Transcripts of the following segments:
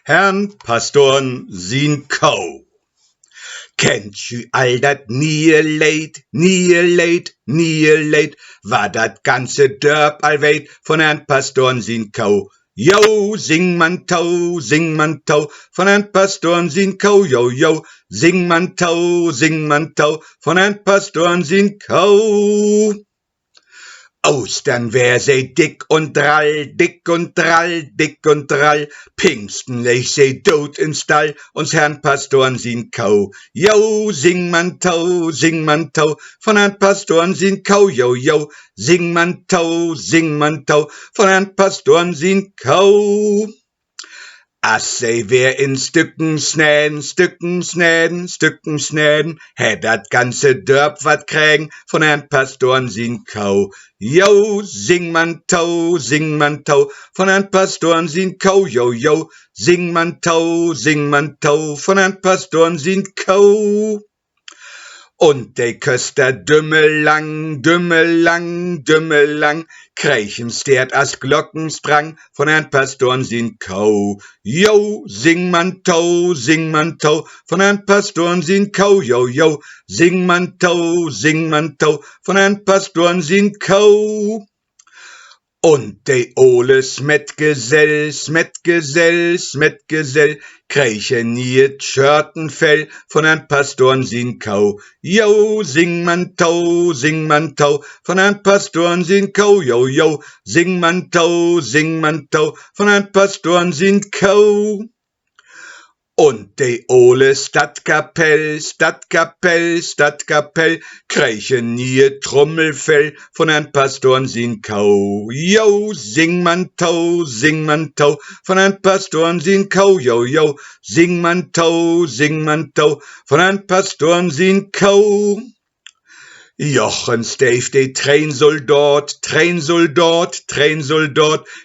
Herrn, Pastorn, Sien, Kennt all dat nije leid, war dat ganze Dörp allweit von Herrn Pastorn Sien Jo, sing man tau, von Herrn Pastorn Sien jo, sing man tau, von Herrn Pastorn Sien Ostern wär sei dick und drall, Pfingsten lech sei tot in Stall, uns Herrn Pastorn Sien Jo, sing man tau, von Herrn Pastorn Sien jo, sing man tau, von Herrn Pastorn Sien As sei wär in Stücken snäden, hätt dat ganze Dörp wat krägen von Herrn Pastorn Sien Jo, sing man tau, von Herrn Pastorn Sien jo, sing man tau, von Herrn Pastorn Sien Und de Köster dümmelang, krächenstert as Glockensprang von Herrn Pastorn Sien Jo, sing man tau, von Herrn Pastorn Sien jo, sing man tau, von Herrn Pastorn Sien Und de ole Smetgesell, krächen niet Schörtenfell von Herrn Pastorn Sien Jo, sing man tau, von Herrn Pastorn Sien jo, sing man tau, von Herrn Pastorn Sien Und de ole Stadtkapell, krächen nie Trommelfell von Herrn Pastorn Sien Jo, sing man tau, von Herrn Pastorn Sien jo, sing man tau, von Herrn Pastorn Sien Jochens Dave, de Trainsoldat,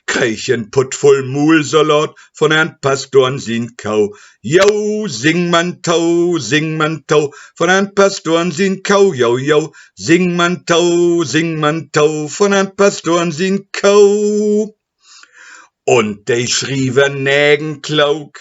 krächen puttvoll Mulsalat von Herrn Pastorn Sien Jo, sing man tau, von Herrn Pastorn Sien jo, sing man tau, von Herrn Pastorn Sien Und de schrieven Nägenklauk,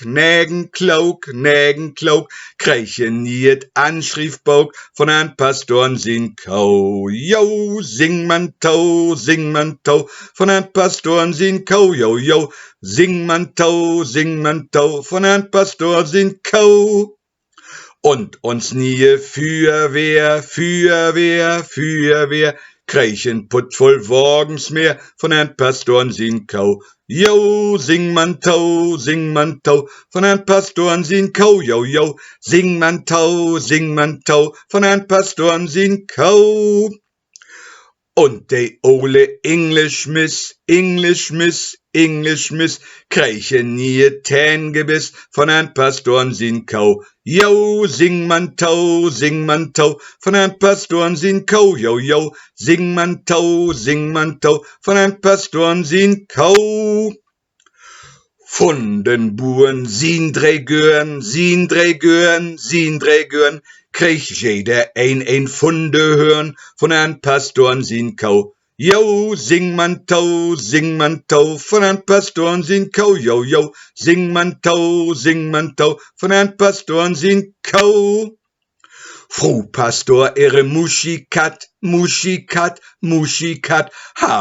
krächen niet Anschriftbauk von Herrn Pastorn Sien Jo, sing man tau, von Herrn Pastorn Sien jo, sing man tau, von Herrn Pastorn Sien Und uns nie Feuerwehr, krächen puttvoll Wagensmeer von Herrn Pastorn Sien Jo, sing man tau, von Herrn Pastorn Sien jo, sing man tau, von Herrn Pastorn Sien Und de ole English Miss, krächen nie Tängebiss von Herrn Pastorn Sien Jo, sing man tau, von Herrn Pastorn Sien jo, sing man tau, von Herrn Pastorn Sien Von den Buren Sien Gören, krieg jeder ein Funde hören von Herrn Pastorn Sien Jo, sing man tau, von Herrn Pastorn Sien jo, sing man tau, von Herrn Pastorn Sien Fru Pastor, ihre Muschikat,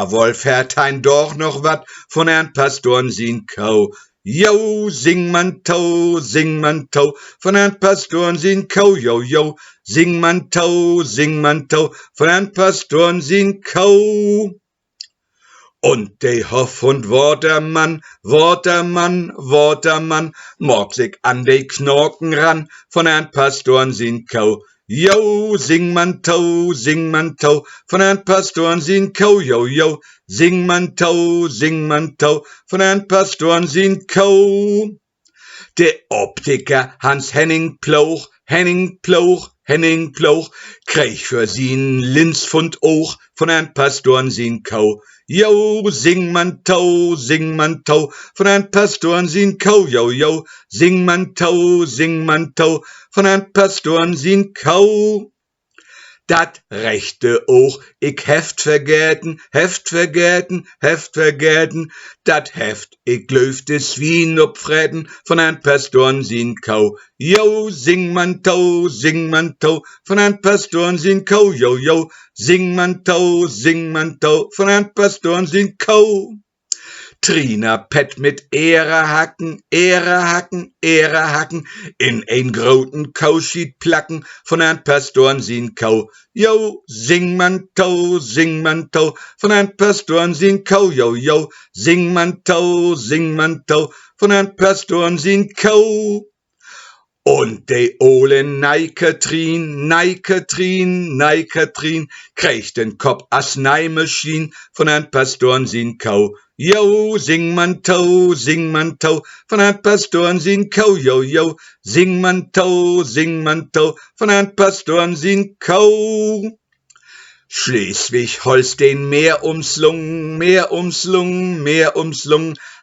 Wolf Herrn doch noch wat von Herrn Pastorn Sien Jo, sing man tau, von Herrn Pastorn Sien jo, sing man tau, von Herrn Pastorn Sien Und de Hoff und Wortermann, morg sich an de Knorken ran von Herrn Pastorn Sien Jo, sing man tau, von Herrn Pastorn Sien jo, sing man tau, von Herrn Pastorn Sien De Optiker Hans-Henning Ploch, kräch für sien Linzpfund auch von Herrn Pastorn Sien Jo, sing man tau, von Herrn Pastorn Sien jo, sing man tau, von Herrn Pastorn Sien dat rechte Oog, ik heft vergeten, dat heft, ik leuf de Swien opfreden, von Herrn Pastorn sin kou. Jo, sing man tau, von Herrn Pastorn sin kou, jo, jo, sing man tau, von Herrn Pastorn sin kou. Trina Pet mit Ehre hacken, in ein groten Kauschied placken, von Herrn Pastorn sin kou. Jo, sing man tau, von Herrn Pastorn sin kou, jo, jo, sing man tau, von Herrn Pastorn sin kou. Und de ole Neikatrin, kriegt den Kopf as Neimaschin von Herrn Pastorn sin kou. Jo, sing man tau, von Herrn Pastorn sin kou, jo, jo, sing man tau, von Herrn Pastorn sin kou. Schleswig-Holstein mehr umslungen,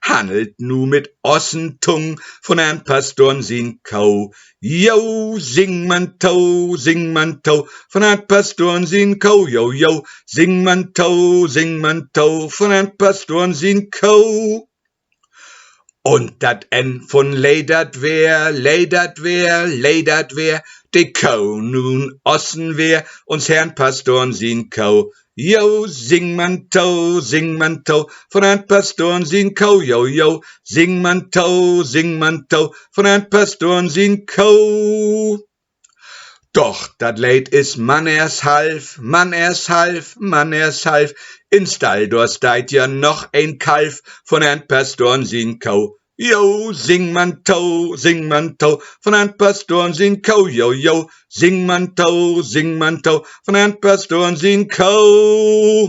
handelt nu mit Ossentung von Herrn Pastorn sin kou. Jo, sing man tau, von Herrn Pastorn sin kou, jo, jo, sing man tau, von Herrn Pastorn sin kou. Und dat N von leidert wer, de kou nun ossen wer, uns Herrn Pastorn sin kou. Jo, sing man tau, von Herrn Pastorn sin kou, jo, jo, sing man tau, von Herrn Pastorn sin kou. Doch dat Leid is man erst half, in Stall deit ja noch ein Kalf von Herrn Pastorn sin kou. Jo, sing man tau, von Herrn Pastorn sin kou, jo, jo, sing man tau, von Herrn Pastorn sin kou.